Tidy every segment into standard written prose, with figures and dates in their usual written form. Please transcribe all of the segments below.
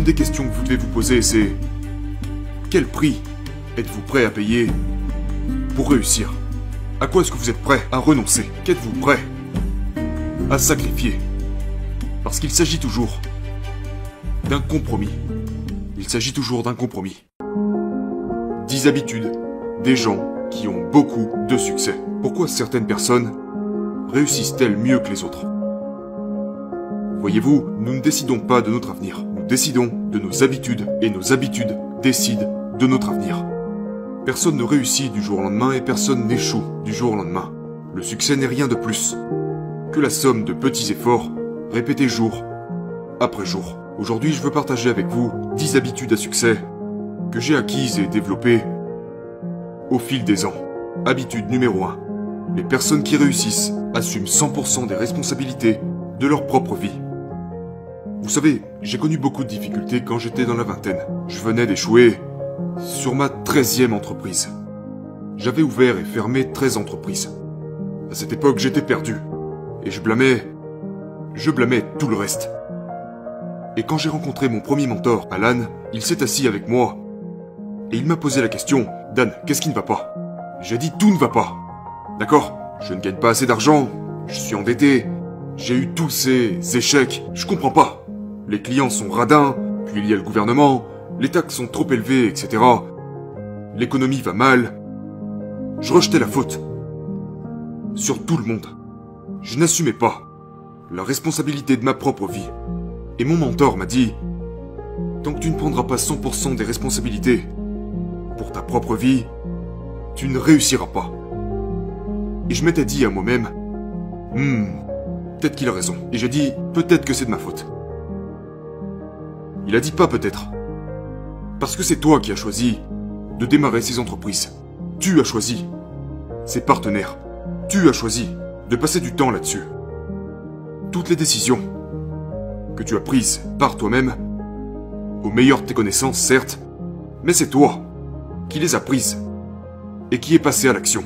L'une des questions que vous devez vous poser, c'est... Quel prix êtes-vous prêt à payer pour réussir? À quoi est-ce que vous êtes prêt à renoncer? Qu'êtes-vous prêt à sacrifier? Parce qu'il s'agit toujours d'un compromis. Il s'agit toujours d'un compromis. 10 habitudes des gens qui ont beaucoup de succès. Pourquoi certaines personnes réussissent-elles mieux que les autres? Voyez-vous, nous ne décidons pas de notre avenir. Nous décidons de nos habitudes et nos habitudes décident de notre avenir. Personne ne réussit du jour au lendemain et personne n'échoue du jour au lendemain. Le succès n'est rien de plus que la somme de petits efforts répétés jour après jour. Aujourd'hui, je veux partager avec vous 10 habitudes à succès que j'ai acquises et développées au fil des ans. Habitude numéro 1. Les personnes qui réussissent assument 100% des responsabilités de leur propre vie. Vous savez, j'ai connu beaucoup de difficultés quand j'étais dans la vingtaine. Je venais d'échouer sur ma 13e entreprise. J'avais ouvert et fermé 13 entreprises. À cette époque, j'étais perdu. Et je blâmais tout le reste. Et quand j'ai rencontré mon premier mentor, Alan, il s'est assis avec moi. Et il m'a posé la question, « Dan, qu'est-ce qui ne va pas ?» J'ai dit, tout ne va pas. D'accord, je ne gagne pas assez d'argent, je suis endetté, j'ai eu tous ces échecs, je comprends pas. Les clients sont radins, puis il y a le gouvernement, les taxes sont trop élevées, etc. L'économie va mal. Je rejetais la faute sur tout le monde. Je n'assumais pas la responsabilité de ma propre vie. Et mon mentor m'a dit, tant que tu ne prendras pas 100% des responsabilités pour ta propre vie, tu ne réussiras pas. Et je m'étais dit à moi-même, peut-être qu'il a raison. Et j'ai dit, peut-être que c'est de ma faute. Il a dit pas peut-être. Parce que c'est toi qui as choisi de démarrer ces entreprises. Tu as choisi ces partenaires. Tu as choisi de passer du temps là-dessus. Toutes les décisions que tu as prises par toi-même, au meilleur de tes connaissances, certes, mais c'est toi qui les as prises et qui est passé à l'action.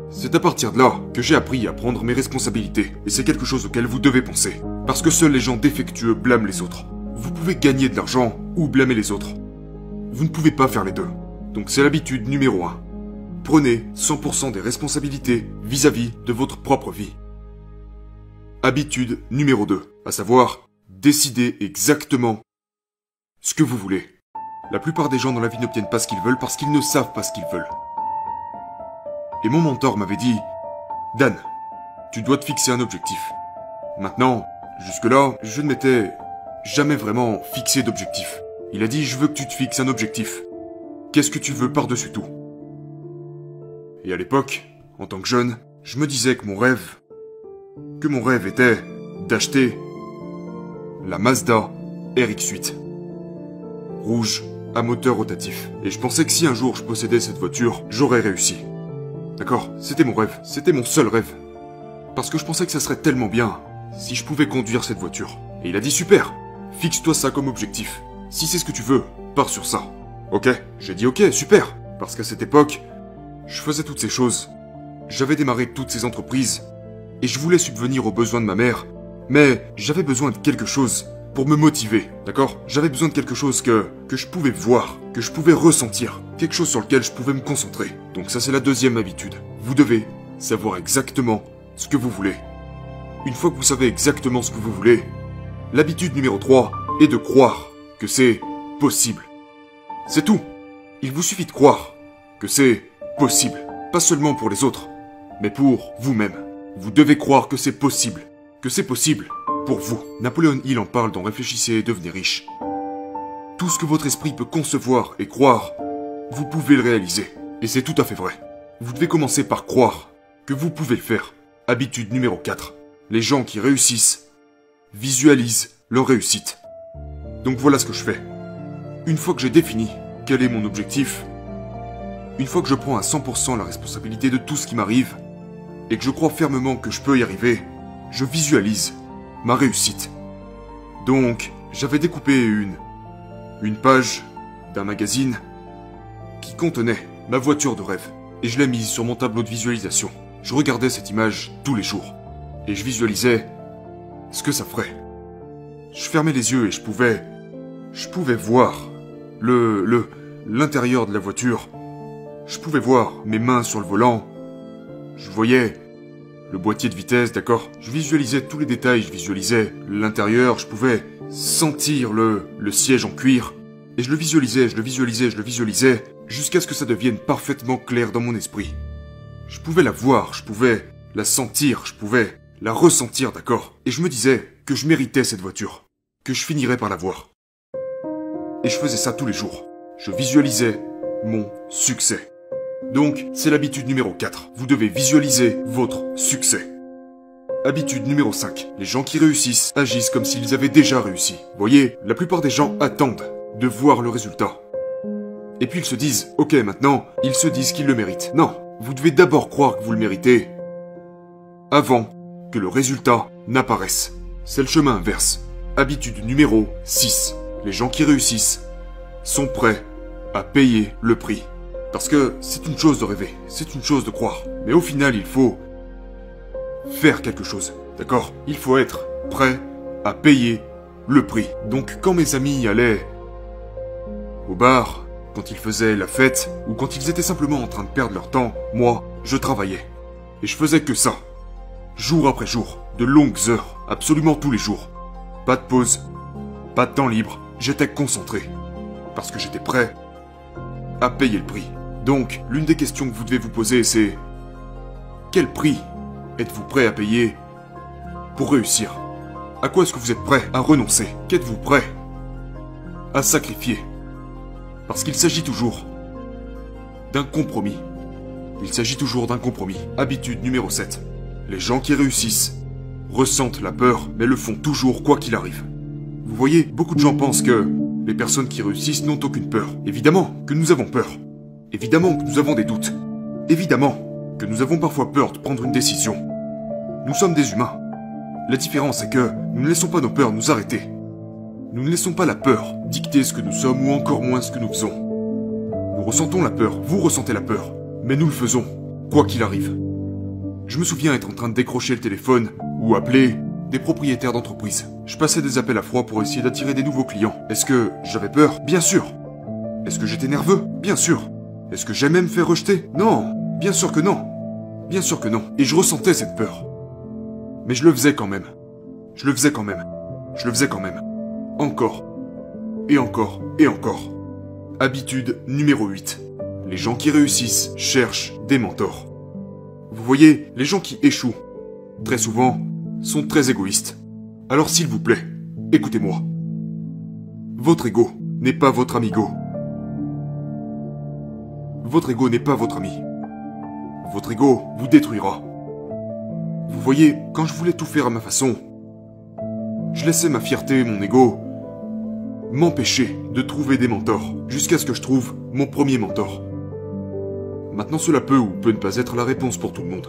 C'est à partir de là que j'ai appris à prendre mes responsabilités, et c'est quelque chose auquel vous devez penser. Parce que seuls les gens défectueux blâment les autres. Vous pouvez gagner de l'argent ou blâmer les autres. Vous ne pouvez pas faire les deux. Donc c'est l'habitude numéro 1. Prenez 100% des responsabilités vis-à-vis de votre propre vie. Habitude numéro 2, à savoir, décidez exactement ce que vous voulez. La plupart des gens dans la vie n'obtiennent pas ce qu'ils veulent parce qu'ils ne savent pas ce qu'ils veulent. Et mon mentor m'avait dit, Dan, tu dois te fixer un objectif. Maintenant, jusque-là, je ne m'étais jamais vraiment fixé d'objectif. Il a dit, je veux que tu te fixes un objectif. Qu'est-ce que tu veux par-dessus tout? Et à l'époque, en tant que jeune, je me disais que mon rêve était d'acheter la Mazda RX-8. Rouge, à moteur rotatif. Et je pensais que si un jour je possédais cette voiture, j'aurais réussi. D'accord, c'était mon rêve, c'était mon seul rêve. Parce que je pensais que ça serait tellement bien si je pouvais conduire cette voiture. Et il a dit super, fixe-toi ça comme objectif. Si c'est ce que tu veux, pars sur ça. Ok, j'ai dit ok, super. Parce qu'à cette époque, je faisais toutes ces choses. J'avais démarré toutes ces entreprises. Et je voulais subvenir aux besoins de ma mère. Mais j'avais besoin de quelque chose pour me motiver, d'accord? J'avais besoin de quelque chose que je pouvais voir, que je pouvais ressentir. Quelque chose sur lequel je pouvais me concentrer. Donc ça c'est la deuxième habitude. Vous devez savoir exactement ce que vous voulez. Une fois que vous savez exactement ce que vous voulez, l'habitude numéro 3 est de croire que c'est possible. C'est tout. Il vous suffit de croire que c'est possible. Pas seulement pour les autres, mais pour vous-même. Vous devez croire que c'est possible. Que c'est possible pour vous. Napoléon Hill en parle dans Réfléchissez et devenez riche. Tout ce que votre esprit peut concevoir et croire, vous pouvez le réaliser. Et c'est tout à fait vrai. Vous devez commencer par croire que vous pouvez le faire. Habitude numéro 4. Les gens qui réussissent visualisent leur réussite. Donc voilà ce que je fais. Une fois que j'ai défini quel est mon objectif, une fois que je prends à 100% la responsabilité de tout ce qui m'arrive, et que je crois fermement que je peux y arriver, je visualise ma réussite. Donc, j'avais découpé une page d'un magazine qui contenait ma voiture de rêve, et je l'ai mise sur mon tableau de visualisation. Je regardais cette image tous les jours, et je visualisais ce que ça ferait. Je fermais les yeux et je pouvais voir l'intérieur de la voiture. Je pouvais voir mes mains sur le volant. Je voyais le boîtier de vitesse, d'accord? Je visualisais tous les détails, je visualisais l'intérieur, je pouvais sentir le siège en cuir. Et je le visualisais, jusqu'à ce que ça devienne parfaitement clair dans mon esprit. Je pouvais la voir, je pouvais la sentir, je pouvais la ressentir, d'accord? Et je me disais que je méritais cette voiture, que je finirais par la voir. Et je faisais ça tous les jours. Je visualisais mon succès. Donc, c'est l'habitude numéro 4. Vous devez visualiser votre succès. Habitude numéro 5. Les gens qui réussissent agissent comme s'ils avaient déjà réussi. Voyez, la plupart des gens attendent de voir le résultat. Et puis ils se disent, ok maintenant, ils se disent qu'ils le méritent. Non, vous devez d'abord croire que vous le méritez avant que le résultat n'apparaisse. C'est le chemin inverse. Habitude numéro 6. Les gens qui réussissent sont prêts à payer le prix. Parce que c'est une chose de rêver, c'est une chose de croire. Mais au final, il faut faire quelque chose, d'accord? Il faut être prêt à payer le prix. Donc quand mes amis allaient au bar, quand ils faisaient la fête, ou quand ils étaient simplement en train de perdre leur temps, moi, je travaillais. Et je faisais que ça. Jour après jour, de longues heures, absolument tous les jours. Pas de pause, pas de temps libre, j'étais concentré. Parce que j'étais prêt à payer le prix. Donc, l'une des questions que vous devez vous poser, c'est... Quel prix êtes-vous prêt à payer pour réussir? À quoi est-ce que vous êtes prêt à renoncer? Qu'êtes-vous prêt à sacrifier? Parce qu'il s'agit toujours d'un compromis. Il s'agit toujours d'un compromis. Habitude numéro 7. Les gens qui réussissent ressentent la peur, mais le font toujours quoi qu'il arrive. Vous voyez, beaucoup de gens pensent que les personnes qui réussissent n'ont aucune peur. Évidemment que nous avons peur. Évidemment que nous avons des doutes. Évidemment que nous avons parfois peur de prendre une décision. Nous sommes des humains. La différence est que nous ne laissons pas nos peurs nous arrêter. Nous ne laissons pas la peur dicter ce que nous sommes ou encore moins ce que nous faisons. Nous ressentons la peur, vous ressentez la peur, mais nous le faisons, quoi qu'il arrive. Je me souviens être en train de décrocher le téléphone ou appeler des propriétaires d'entreprise. Je passais des appels à froid pour essayer d'attirer des nouveaux clients. Est-ce que j'avais peur? Bien sûr. Est-ce que j'étais nerveux? Bien sûr. Est-ce que j'aimais me faire rejeter? Non. Bien sûr que non. Bien sûr que non. Et je ressentais cette peur. Mais je le faisais quand même. Je le faisais quand même. Je le faisais quand même. Encore. Et encore. Et encore. Habitude numéro 8. Les gens qui réussissent cherchent des mentors. Vous voyez, les gens qui échouent, très souvent, sont très égoïstes. Alors s'il vous plaît, écoutez-moi. Votre ego n'est pas votre amigo. Votre ego n'est pas votre ami. Votre ego vous détruira. Vous voyez, quand je voulais tout faire à ma façon, je laissais ma fierté, mon ego, m'empêcher de trouver des mentors, jusqu'à ce que je trouve mon premier mentor. Maintenant cela peut ou peut ne pas être la réponse pour tout le monde.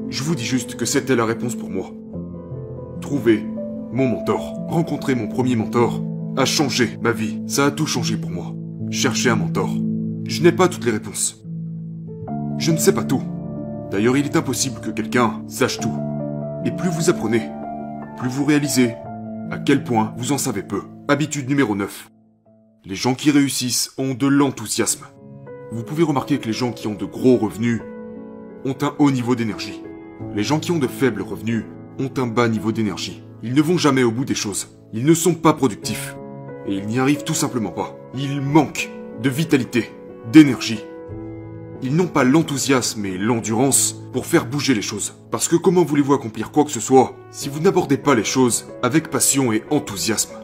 Je vous dis juste que c'était la réponse pour moi. Trouver mon mentor, rencontrer mon premier mentor, a changé ma vie. Ça a tout changé pour moi. Chercher un mentor. Je n'ai pas toutes les réponses. Je ne sais pas tout. D'ailleurs, il est impossible que quelqu'un sache tout. Et plus vous apprenez, plus vous réalisez à quel point vous en savez peu. Habitude numéro 9. Les gens qui réussissent ont de l'enthousiasme. Vous pouvez remarquer que les gens qui ont de gros revenus ont un haut niveau d'énergie. Les gens qui ont de faibles revenus ont un bas niveau d'énergie. Ils ne vont jamais au bout des choses. Ils ne sont pas productifs. Et ils n'y arrivent tout simplement pas. Ils manquent de vitalité, d'énergie. Ils n'ont pas l'enthousiasme et l'endurance pour faire bouger les choses. Parce que comment voulez-vous accomplir quoi que ce soit si vous n'abordez pas les choses avec passion et enthousiasme?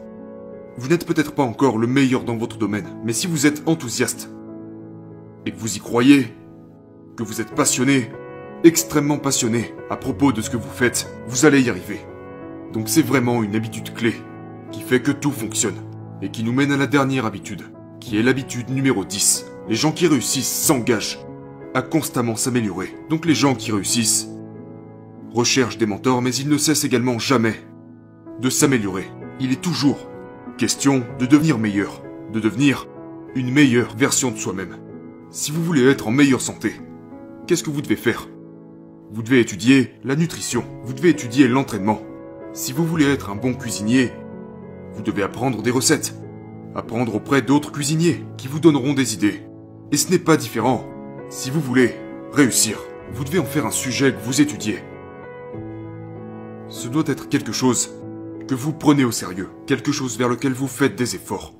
Vous n'êtes peut-être pas encore le meilleur dans votre domaine, mais si vous êtes enthousiaste, et que vous y croyez, que vous êtes passionné, extrêmement passionné à propos de ce que vous faites, vous allez y arriver. Donc c'est vraiment une habitude clé qui fait que tout fonctionne et qui nous mène à la dernière habitude, qui est l'habitude numéro 10. Les gens qui réussissent s'engagent à constamment s'améliorer. Donc les gens qui réussissent recherchent des mentors, mais ils ne cessent également jamais de s'améliorer. Il est toujours question de devenir meilleur, de devenir une meilleure version de soi-même. Si vous voulez être en meilleure santé, qu'est-ce que vous devez faire? Vous devez étudier la nutrition, vous devez étudier l'entraînement. Si vous voulez être un bon cuisinier, Vous devez apprendre des recettes. Apprendre auprès d'autres cuisiniers qui vous donneront des idées. Et ce n'est pas différent. Si vous voulez réussir, vous devez en faire un sujet que vous étudiez. Ce doit être quelque chose que vous prenez au sérieux, quelque chose vers lequel vous faites des efforts.